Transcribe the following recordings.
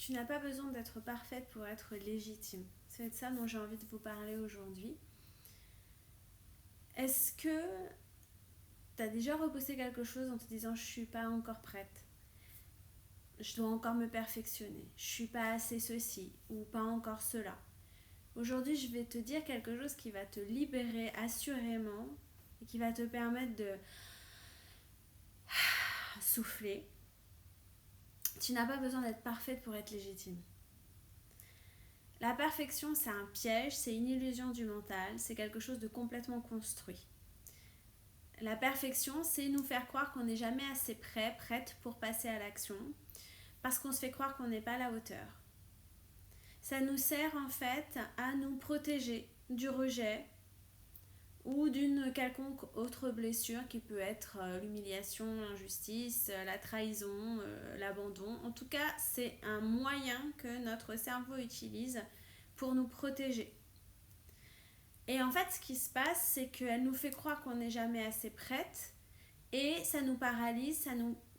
tu n'as pas besoin d'être parfaite pour être légitime. C'est de ça dont j'ai envie de vous parler aujourd'hui. Est-ce que tu as déjà repoussé quelque chose en te disant je suis pas encore prête, je dois encore me perfectionner, je suis pas assez ceci ou pas encore cela? Aujourd'hui, je vais te dire quelque chose qui va te libérer assurément et qui va te permettre de souffler. Tu n'as pas besoin d'être parfaite pour être légitime. La perfection, c'est un piège, c'est une illusion du mental, c'est quelque chose de complètement construit. La perfection, c'est nous faire croire qu'on n'est jamais assez prêt, prête pour passer à l'action, parce qu'on se fait croire qu'on n'est pas à la hauteur. Ça nous sert en fait à nous protéger du rejet ou d'une quelconque autre blessure qui peut être l'humiliation, l'injustice, la trahison, l'abandon. En tout cas, c'est un moyen que notre cerveau utilise pour nous protéger. Et en fait, ce qui se passe, c'est qu'elle nous fait croire qu'on n'est jamais assez prête et ça nous paralyse,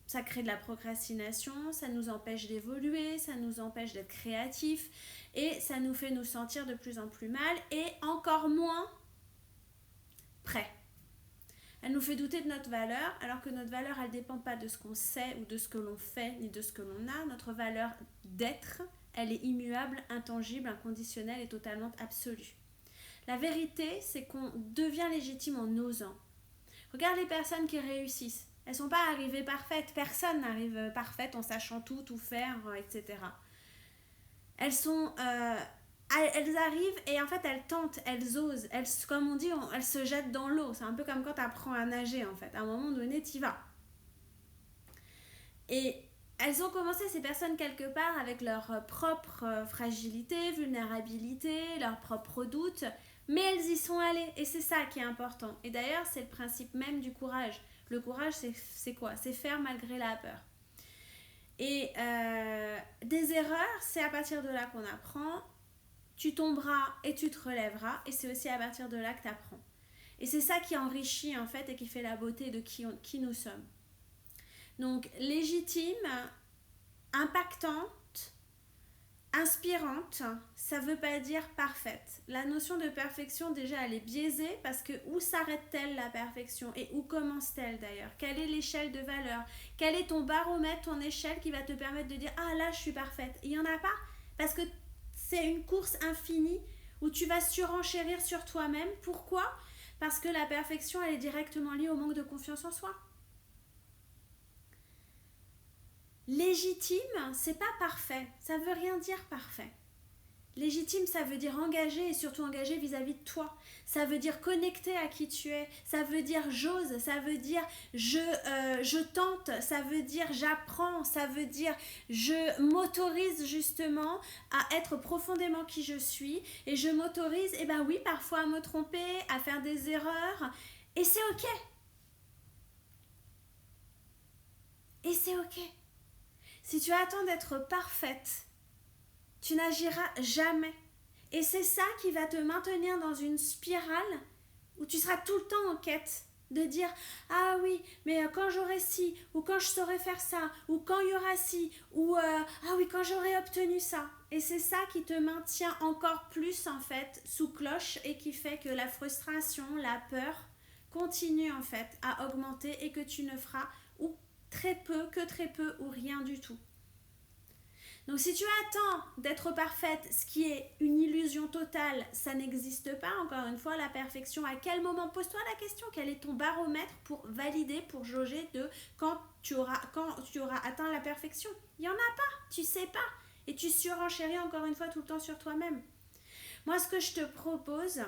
ça crée de la procrastination, ça nous empêche d'évoluer, ça nous empêche d'être créatifs et ça nous fait nous sentir de plus en plus mal et encore moins prêts. Elle nous fait douter de notre valeur, alors que notre valeur, elle ne dépend pas de ce qu'on sait ou de ce que l'on fait, ni de ce que l'on a. Notre valeur d'être, elle est immuable, intangible, inconditionnelle et totalement absolue. La vérité, c'est qu'on devient légitime en osant. Regarde les personnes qui réussissent. Elles ne sont pas arrivées parfaites. Personne n'arrive parfaite en sachant tout faire, etc. Elles arrivent et en fait elles tentent, elles osent, comme on dit, elles se jettent dans l'eau. C'est un peu comme quand tu apprends à nager en fait. À un moment donné, tu y vas. Et elles ont commencé, ces personnes, quelque part avec leur propre fragilité, vulnérabilité, leurs propres doutes, mais elles y sont allées et c'est ça qui est important. Et d'ailleurs, c'est le principe même du courage. Le courage, c'est quoi? C'est faire malgré la peur. Et des erreurs, c'est à partir de là qu'on apprend. Tu tomberas et tu te relèveras et c'est aussi à partir de là que tu apprends. Et c'est ça qui enrichit en fait et qui fait la beauté de qui nous sommes. Donc légitime, impactante, inspirante, ça veut pas dire parfaite. La notion de perfection déjà elle est biaisée parce que où s'arrête-t-elle la perfection et où commence-t-elle d'ailleurs? Quelle est l'échelle de valeur? Quel est ton baromètre, ton échelle qui va te permettre de dire ah là je suis parfaite? Il y en a pas parce que c'est une course infinie où tu vas surenchérir sur toi-même. Pourquoi? Parce que la perfection elle est directement liée au manque de confiance en soi. Légitime, c'est pas parfait. Ça veut rien dire parfait. Légitime, ça veut dire engagé et surtout engagé vis-à-vis de toi. Ça veut dire connecté à qui tu es. Ça veut dire j'ose. Ça veut dire je tente. Ça veut dire j'apprends. Ça veut dire je m'autorise justement à être profondément qui je suis. Et je m'autorise, eh ben oui, parfois à me tromper, à faire des erreurs. Et c'est ok. Et c'est ok. Si tu attends d'être parfaite, tu n'agiras jamais. Et c'est ça qui va te maintenir dans une spirale où tu seras tout le temps en quête de dire ah oui, mais quand j'aurai ci, ou quand je saurai faire ça, ou quand il y aura ci, ou ah oui, quand j'aurai obtenu ça. Et c'est ça qui te maintient encore plus en fait sous cloche et qui fait que la frustration, la peur continue en fait à augmenter et que tu ne feras ou très peu ou rien du tout. Donc si tu attends d'être parfaite, ce qui est une illusion totale, ça n'existe pas. Encore une fois, la perfection, à quel moment? Pose-toi la question, quel est ton baromètre pour valider, pour jauger de quand tu auras atteint la perfection? Il n'y en a pas, tu sais pas. Et tu surenchéris encore une fois tout le temps sur toi-même. Moi, ce que je te propose,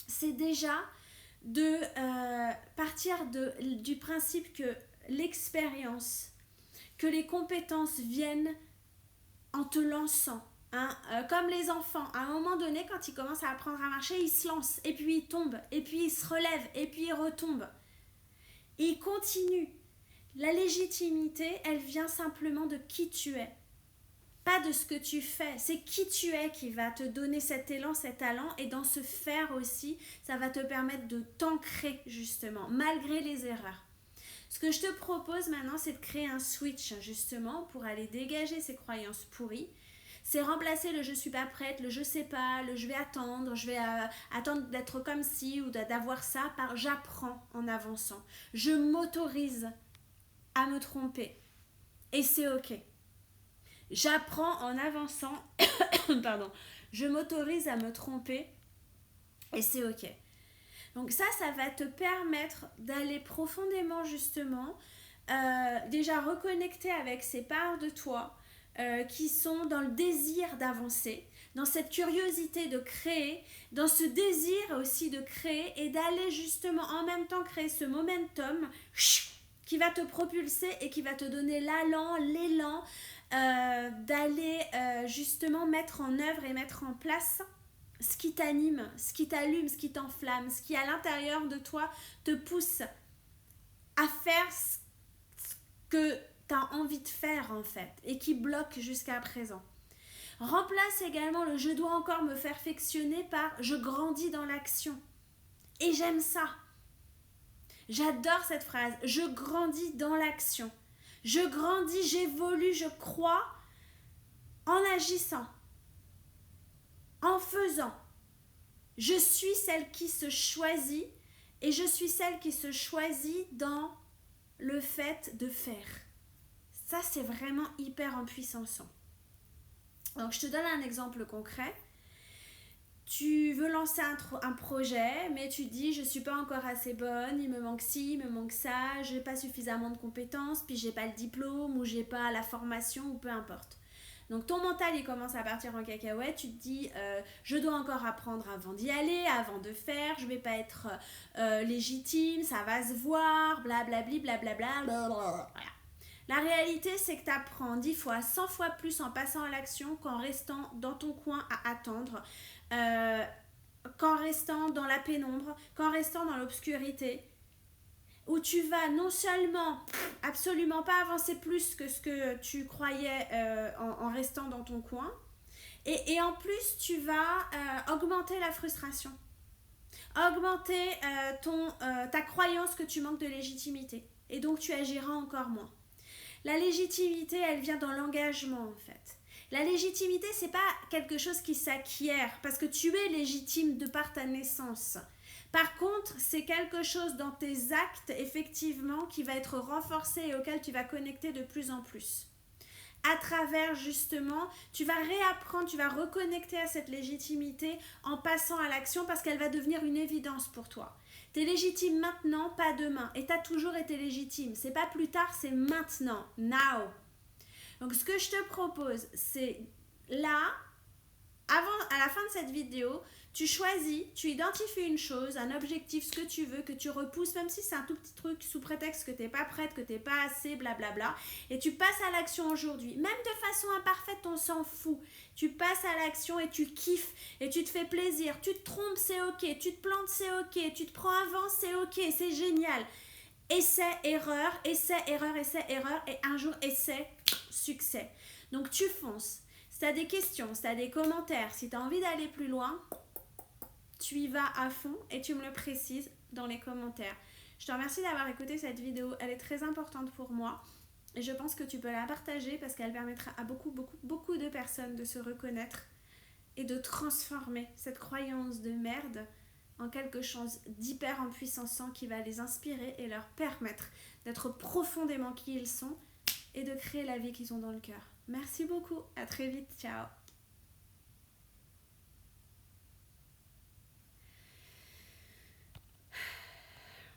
c'est déjà de partir du principe que l'expérience, que les compétences viennent en te lançant. Comme les enfants, à un moment donné, quand ils commencent à apprendre à marcher, ils se lancent, et puis ils tombent, et puis ils se relèvent, et puis ils retombent. Et ils continuent. La légitimité, elle vient simplement de qui tu es. Pas de ce que tu fais, c'est qui tu es qui va te donner cet élan, cet talent, et dans ce faire aussi, ça va te permettre de t'ancrer justement, malgré les erreurs. Ce que je te propose maintenant, c'est de créer un switch justement pour aller dégager ces croyances pourries. C'est remplacer le je suis pas prête, le je sais pas, le je vais attendre d'être comme ci ou d'avoir ça par j'apprends en avançant. Je m'autorise à me tromper et c'est ok. J'apprends en avançant, pardon, je m'autorise à me tromper et c'est ok. Donc ça va te permettre d'aller profondément justement, déjà reconnecter avec ces parts de toi qui sont dans le désir d'avancer, dans cette curiosité de créer, dans ce désir aussi de créer et d'aller justement en même temps créer ce momentum qui va te propulser et qui va te donner l'élan d'aller justement mettre en œuvre et mettre en place ce qui t'anime, ce qui t'allume, ce qui t'enflamme, ce qui à l'intérieur de toi te pousse à faire ce que tu as envie de faire en fait et qui bloque jusqu'à présent. Remplace également le je dois encore me perfectionner par je grandis dans l'action. Et j'aime ça. J'adore cette phrase. Je grandis dans l'action. Je grandis, j'évolue, je crois en agissant. En faisant, je suis celle qui se choisit et je suis celle qui se choisit dans le fait de faire. Ça, c'est vraiment hyper puissant. Donc, je te donne un exemple concret. Tu veux lancer un projet, mais tu te dis je ne suis pas encore assez bonne, il me manque ci, il me manque ça, je n'ai pas suffisamment de compétences, puis je n'ai pas le diplôme ou je n'ai pas la formation ou peu importe. Donc ton mental il commence à partir en cacahuète, tu te dis je dois encore apprendre avant d'y aller, avant de faire, je vais pas être légitime, ça va se voir, blablabli, blablabla, blablabla. Voilà. La réalité c'est que tu apprends 10 fois, 100 fois plus en passant à l'action qu'en restant dans ton coin à attendre, qu'en restant dans la pénombre, qu'en restant dans l'obscurité, où tu vas non seulement absolument pas avancer plus que ce que tu croyais en restant dans ton coin, et en plus tu vas augmenter la frustration, augmenter ta croyance que tu manques de légitimité, et donc tu agiras encore moins. La légitimité, elle vient dans l'engagement en fait. La légitimité, c'est pas quelque chose qui s'acquiert, parce que tu es légitime de par ta naissance. Par contre, c'est quelque chose dans tes actes, effectivement, qui va être renforcé et auquel tu vas connecter de plus en plus. À travers, justement, tu vas réapprendre, tu vas reconnecter à cette légitimité en passant à l'action parce qu'elle va devenir une évidence pour toi. Tu es légitime maintenant, pas demain. Et tu as toujours été légitime. C'est pas plus tard, c'est maintenant. Now. Donc, ce que je te propose, c'est là, à la fin de cette vidéo, tu choisis, tu identifies une chose, un objectif, ce que tu veux, que tu repousses, même si c'est un tout petit truc sous prétexte que tu n'es pas prête, que tu n'es pas assez, blablabla. Et tu passes à l'action aujourd'hui. Même de façon imparfaite, on s'en fout. Tu passes à l'action et tu kiffes et tu te fais plaisir. Tu te trompes, c'est ok. Tu te plantes, c'est ok. Tu te prends un vent, c'est ok. C'est génial. Essai, erreur, essai, erreur, essai, erreur. Et un jour, essai, succès. Donc, tu fonces. Si tu as des questions, si tu as des commentaires, si tu as envie d'aller plus loin, tu y vas à fond et tu me le précises dans les commentaires. Je te remercie d'avoir écouté cette vidéo. Elle est très importante pour moi et je pense que tu peux la partager parce qu'elle permettra à beaucoup de personnes de se reconnaître et de transformer cette croyance de merde en quelque chose d'hyper puissant qui va les inspirer et leur permettre d'être profondément qui ils sont et de créer la vie qu'ils ont dans le cœur. Merci beaucoup, à très vite, ciao.